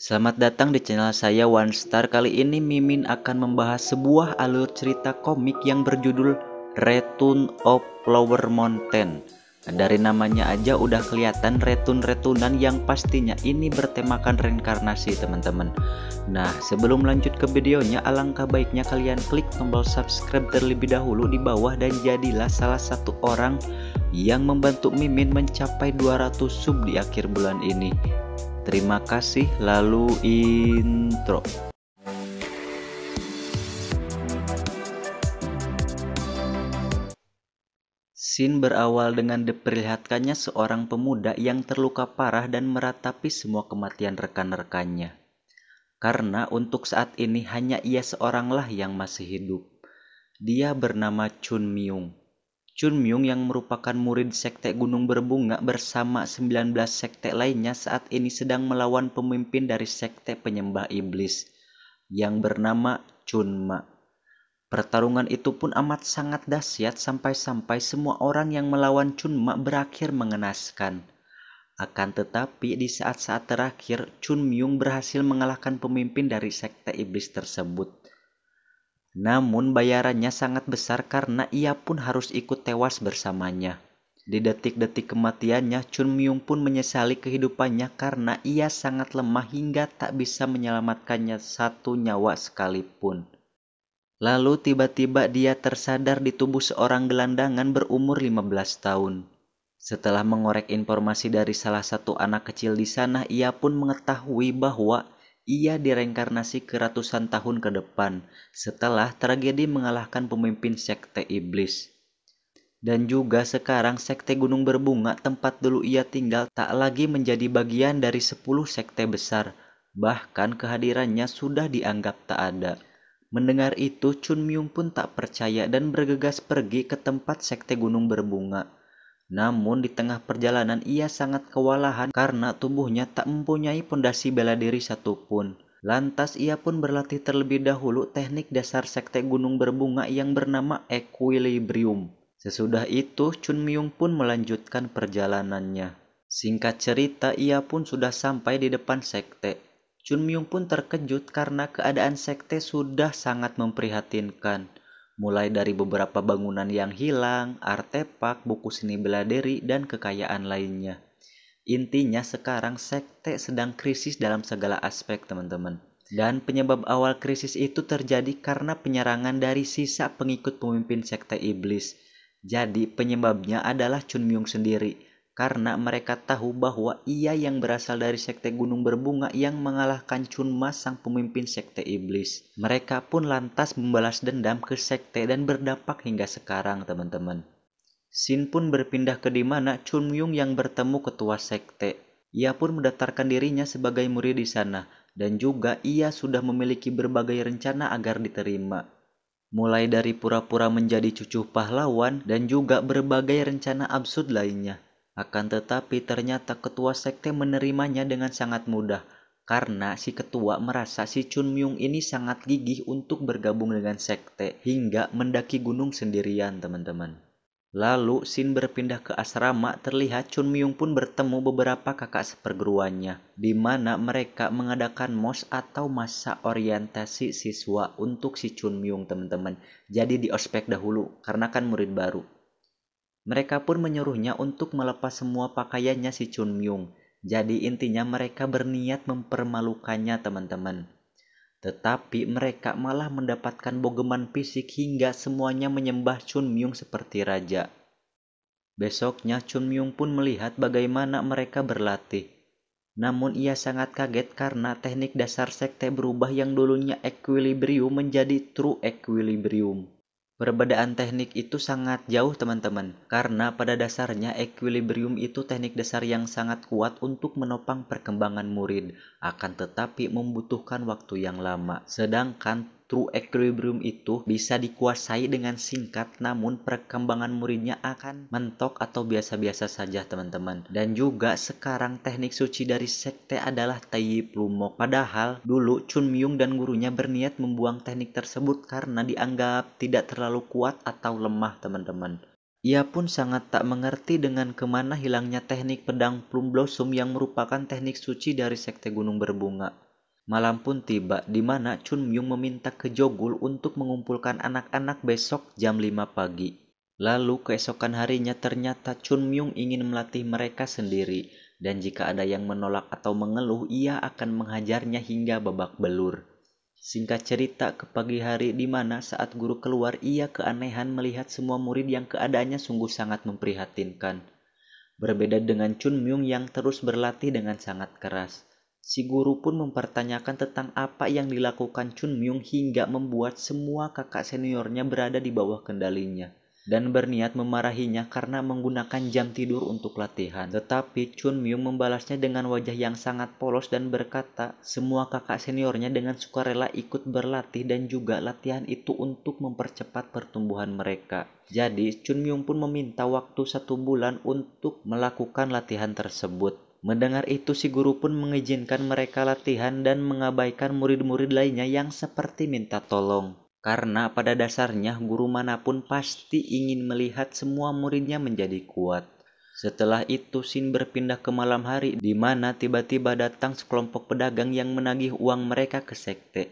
Selamat datang di channel saya One Star. Kali ini Mimin akan membahas sebuah alur cerita komik yang berjudul Return of Flower Mountain. Nah, dari namanya aja udah kelihatan retun-retunan yang pastinya ini bertemakan reinkarnasi teman-teman. Nah, sebelum lanjut ke videonya, alangkah baiknya kalian klik tombol subscribe terlebih dahulu di bawah dan jadilah salah satu orang yang membantu Mimin mencapai 200 sub di akhir bulan ini. Terima kasih, lalu intro. Scene berawal dengan diperlihatkannya seorang pemuda yang terluka parah dan meratapi semua kematian rekan-rekannya. Karena untuk saat ini hanya ia seoranglah yang masih hidup. Dia bernama Chun Myung. Chun Myung yang merupakan murid sekte Gunung Berbunga bersama 19 sekte lainnya saat ini sedang melawan pemimpin dari sekte penyembah iblis yang bernama Chunma. Pertarungan itu pun amat sangat dahsyat sampai-sampai semua orang yang melawan Chunma berakhir mengenaskan. Akan tetapi di saat-saat terakhir Chun Myung berhasil mengalahkan pemimpin dari sekte iblis tersebut. Namun bayarannya sangat besar karena ia pun harus ikut tewas bersamanya. Di detik-detik kematiannya, Chun Myung pun menyesali kehidupannya karena ia sangat lemah hingga tak bisa menyelamatkannya satu nyawa sekalipun. Lalu tiba-tiba dia tersadar di tubuh seorang gelandangan berumur 15 tahun. Setelah mengorek informasi dari salah satu anak kecil di sana, ia pun mengetahui bahwa ia direinkarnasi ke ratusan tahun ke depan setelah tragedi mengalahkan pemimpin sekte iblis. Dan juga sekarang sekte Gunung Berbunga tempat dulu ia tinggal tak lagi menjadi bagian dari 10 sekte besar. Bahkan kehadirannya sudah dianggap tak ada. Mendengar itu, Chun Myung pun tak percaya dan bergegas pergi ke tempat sekte Gunung Berbunga. Namun di tengah perjalanan ia sangat kewalahan karena tubuhnya tak mempunyai pondasi bela diri satupun. Lantas ia pun berlatih terlebih dahulu teknik dasar sekte Gunung Berbunga yang bernama Equilibrium. Sesudah itu Chun Myung pun melanjutkan perjalanannya. Singkat cerita, ia pun sudah sampai di depan sekte. Chun Myung pun terkejut karena keadaan sekte sudah sangat memprihatinkan. Mulai dari beberapa bangunan yang hilang, artefak, buku seni bela diri, dan kekayaan lainnya. Intinya sekarang sekte sedang krisis dalam segala aspek teman-teman. Dan penyebab awal krisis itu terjadi karena penyerangan dari sisa pengikut pemimpin sekte iblis. Jadi penyebabnya adalah Chun Myung sendiri. Karena mereka tahu bahwa ia yang berasal dari sekte Gunung Berbunga yang mengalahkan Chunma sang pemimpin sekte iblis. Mereka pun lantas membalas dendam ke sekte dan berdampak hingga sekarang teman-teman. Scene pun berpindah ke dimana Chun Myung yang bertemu ketua sekte. Ia pun mendaftarkan dirinya sebagai murid di sana dan juga ia sudah memiliki berbagai rencana agar diterima. Mulai dari pura-pura menjadi cucu pahlawan dan juga berbagai rencana absurd lainnya. Akan tetapi ternyata ketua sekte menerimanya dengan sangat mudah karena si ketua merasa si Chun Myung ini sangat gigih untuk bergabung dengan sekte hingga mendaki gunung sendirian teman-teman. Lalu scene berpindah ke asrama, terlihat Chun Myung pun bertemu beberapa kakak seperguruannya di mana mereka mengadakan MOS atau masa orientasi siswa untuk si Chun Myung teman-teman. Jadi di ospek dahulu karena kan murid baru. Mereka pun menyuruhnya untuk melepas semua pakaiannya si Chun Myung. Jadi intinya mereka berniat mempermalukannya teman-teman. Tetapi mereka malah mendapatkan bogeman fisik hingga semuanya menyembah Chun Myung seperti raja. Besoknya Chun Myung pun melihat bagaimana mereka berlatih. Namun ia sangat kaget karena teknik dasar sekte berubah yang dulunya equilibrium menjadi true equilibrium. Perbedaan teknik itu sangat jauh teman-teman, karena pada dasarnya equilibrium itu teknik dasar yang sangat kuat untuk menopang perkembangan murid, akan tetapi membutuhkan waktu yang lama. Sedangkan true equilibrium itu bisa dikuasai dengan singkat, namun perkembangan muridnya akan mentok atau biasa-biasa saja teman-teman. Dan juga sekarang teknik suci dari sekte adalah Taiyip Lumok. Padahal dulu Chun Myung dan gurunya berniat membuang teknik tersebut karena dianggap tidak terlalu kuat atau lemah teman-teman. Ia pun sangat tak mengerti dengan kemana hilangnya teknik pedang Plum Blossom yang merupakan teknik suci dari sekte Gunung Berbunga. Malam pun tiba di mana Chun Myung meminta ke Jogul untuk mengumpulkan anak-anak besok jam 5 pagi. Lalu keesokan harinya ternyata Chun Myung ingin melatih mereka sendiri, dan jika ada yang menolak atau mengeluh, ia akan menghajarnya hingga babak belur. Singkat cerita, ke pagi hari di mana saat guru keluar, ia keanehan melihat semua murid yang keadaannya sungguh sangat memprihatinkan. Berbeda dengan Chun Myung yang terus berlatih dengan sangat keras. Si guru pun mempertanyakan tentang apa yang dilakukan Chun Myung hingga membuat semua kakak seniornya berada di bawah kendalinya, dan berniat memarahinya karena menggunakan jam tidur untuk latihan. Tetapi Chun Myung membalasnya dengan wajah yang sangat polos dan berkata, semua kakak seniornya dengan sukarela ikut berlatih dan juga latihan itu untuk mempercepat pertumbuhan mereka. Jadi Chun Myung pun meminta waktu 1 bulan untuk melakukan latihan tersebut. Mendengar itu, si guru pun mengizinkan mereka latihan dan mengabaikan murid-murid lainnya yang seperti minta tolong. Karena pada dasarnya guru manapun pasti ingin melihat semua muridnya menjadi kuat. Setelah itu scene berpindah ke malam hari di mana tiba-tiba datang sekelompok pedagang yang menagih uang mereka ke sekte.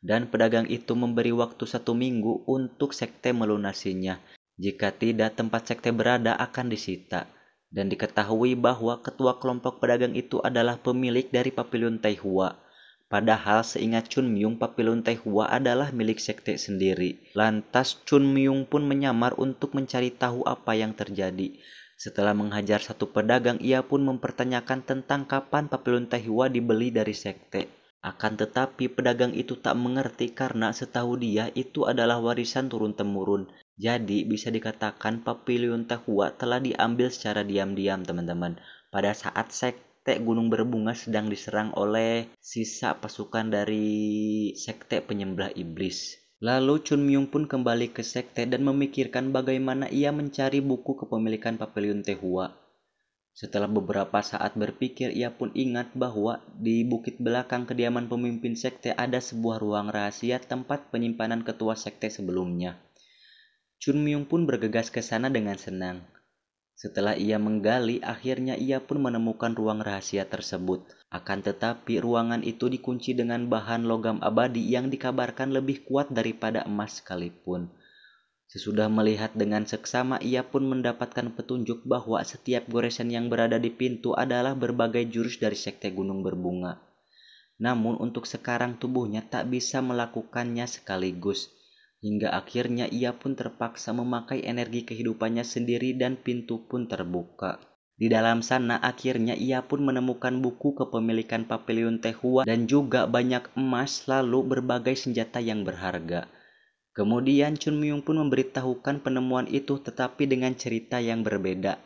Dan pedagang itu memberi waktu 1 minggu untuk sekte melunasinya. Jika tidak, tempat sekte berada akan disita. Dan diketahui bahwa ketua kelompok pedagang itu adalah pemilik dari Papiliun Taihua. Padahal seingat Chun Myung, Papiliun Taihua adalah milik sekte sendiri. Lantas Chun Myung pun menyamar untuk mencari tahu apa yang terjadi. Setelah menghajar satu pedagang, ia pun mempertanyakan tentang kapan Papiliun Taihua dibeli dari sekte. Akan tetapi pedagang itu tak mengerti karena setahu dia itu adalah warisan turun-temurun. Jadi bisa dikatakan Papiliun Taihua telah diambil secara diam-diam, teman-teman, pada saat sekte Gunung Berbunga sedang diserang oleh sisa pasukan dari sekte penyembelih iblis. Lalu Chun Myung pun kembali ke sekte dan memikirkan bagaimana ia mencari buku kepemilikan Papiliun Taihua. Setelah beberapa saat berpikir, ia pun ingat bahwa di bukit belakang kediaman pemimpin sekte ada sebuah ruang rahasia tempat penyimpanan ketua sekte sebelumnya. Chun Myung pun bergegas ke sana dengan senang. Setelah ia menggali, akhirnya ia pun menemukan ruang rahasia tersebut. Akan tetapi ruangan itu dikunci dengan bahan logam abadi yang dikabarkan lebih kuat daripada emas sekalipun. Sesudah melihat dengan seksama, ia pun mendapatkan petunjuk bahwa setiap goresan yang berada di pintu adalah berbagai jurus dari sekte Gunung Berbunga. Namun untuk sekarang tubuhnya tak bisa melakukannya sekaligus. Hingga akhirnya ia pun terpaksa memakai energi kehidupannya sendiri dan pintu pun terbuka. Di dalam sana akhirnya ia pun menemukan buku kepemilikan Papiliun Taihua dan juga banyak emas lalu berbagai senjata yang berharga. Kemudian Chun Myung pun memberitahukan penemuan itu tetapi dengan cerita yang berbeda.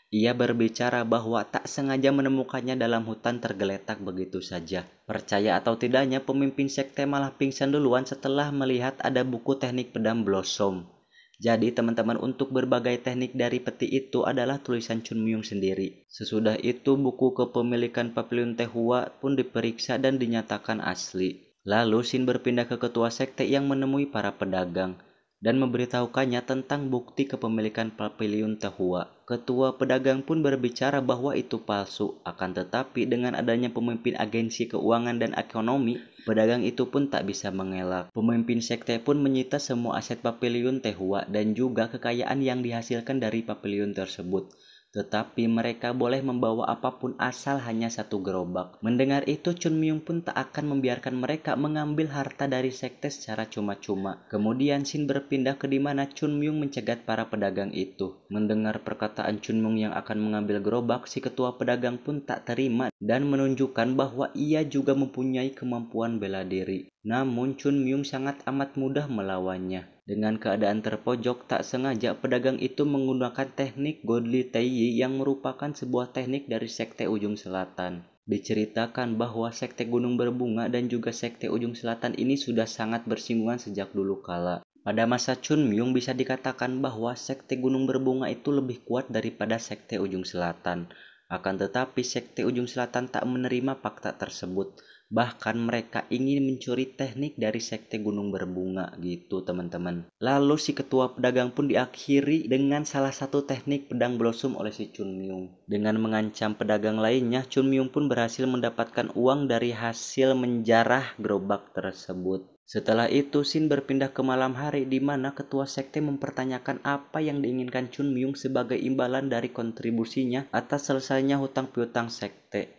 Ia berbicara bahwa tak sengaja menemukannya dalam hutan tergeletak begitu saja. Percaya atau tidaknya, pemimpin sekte malah pingsan duluan setelah melihat ada buku teknik pedang Blossom. Jadi teman-teman, untuk berbagai teknik dari peti itu adalah tulisan Chun Myung sendiri. Sesudah itu buku kepemilikan Papiliun Taihua pun diperiksa dan dinyatakan asli. Lalu Shin berpindah ke ketua sekte yang menemui para pedagang dan memberitahukannya tentang bukti kepemilikan Papiliun Taihua. Ketua pedagang pun berbicara bahwa itu palsu. Akan tetapi dengan adanya pemimpin agensi keuangan dan ekonomi, pedagang itu pun tak bisa mengelak. Pemimpin sekte pun menyita semua aset Papiliun Taihua dan juga kekayaan yang dihasilkan dari Papiliun tersebut. Tetapi mereka boleh membawa apapun asal hanya 1 gerobak. Mendengar itu, Chun Myung pun tak akan membiarkan mereka mengambil harta dari sekte secara cuma-cuma. Kemudian Shin berpindah ke dimana Chun Myung mencegat para pedagang itu. Mendengar perkataan Chun Myung yang akan mengambil gerobak, si ketua pedagang pun tak terima dan menunjukkan bahwa ia juga mempunyai kemampuan bela diri. Namun Chun Myung sangat amat mudah melawannya. Dengan keadaan terpojok, tak sengaja pedagang itu menggunakan teknik Godly Taiyi yang merupakan sebuah teknik dari sekte Ujung Selatan. Diceritakan bahwa sekte Gunung Berbunga dan juga sekte Ujung Selatan ini sudah sangat bersinggungan sejak dulu kala. Pada masa Chun Myung bisa dikatakan bahwa sekte Gunung Berbunga itu lebih kuat daripada sekte Ujung Selatan. Akan tetapi sekte Ujung Selatan tak menerima fakta tersebut. Bahkan mereka ingin mencuri teknik dari sekte Gunung Berbunga gitu teman-teman. Lalu si ketua pedagang pun diakhiri dengan salah satu teknik pedang blossom oleh si Chun Myung. Dengan mengancam pedagang lainnya, Chun Myung pun berhasil mendapatkan uang dari hasil menjarah gerobak tersebut. Setelah itu, scene berpindah ke malam hari di mana ketua sekte mempertanyakan apa yang diinginkan Chun Myung sebagai imbalan dari kontribusinya atas selesainya hutang piutang sekte.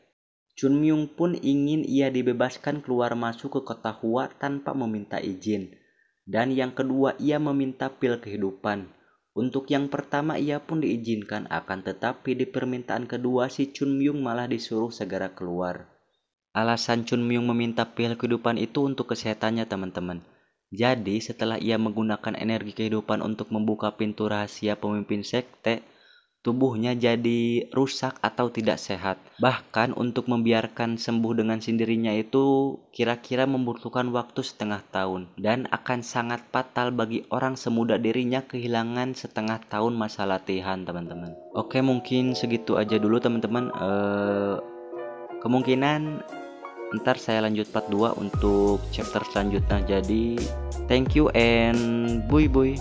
Chun Myung pun ingin ia dibebaskan keluar masuk ke kota Hua tanpa meminta izin. Dan yang kedua, ia meminta pil kehidupan. Untuk yang pertama ia pun diizinkan, akan tetapi di permintaan kedua si Chun Myung malah disuruh segera keluar. Alasan Chun Myung meminta pil kehidupan itu untuk kesehatannya teman-teman. Jadi setelah ia menggunakan energi kehidupan untuk membuka pintu rahasia pemimpin sekte, tubuhnya jadi rusak atau tidak sehat. Bahkan untuk membiarkan sembuh dengan sendirinya itu kira-kira membutuhkan waktu setengah tahun. Dan akan sangat fatal bagi orang semuda dirinya kehilangan setengah tahun masa latihan teman-teman. Oke, mungkin segitu aja dulu teman-teman. Kemungkinan ntar saya lanjut part 2 untuk chapter selanjutnya. Jadi thank you and bye bye.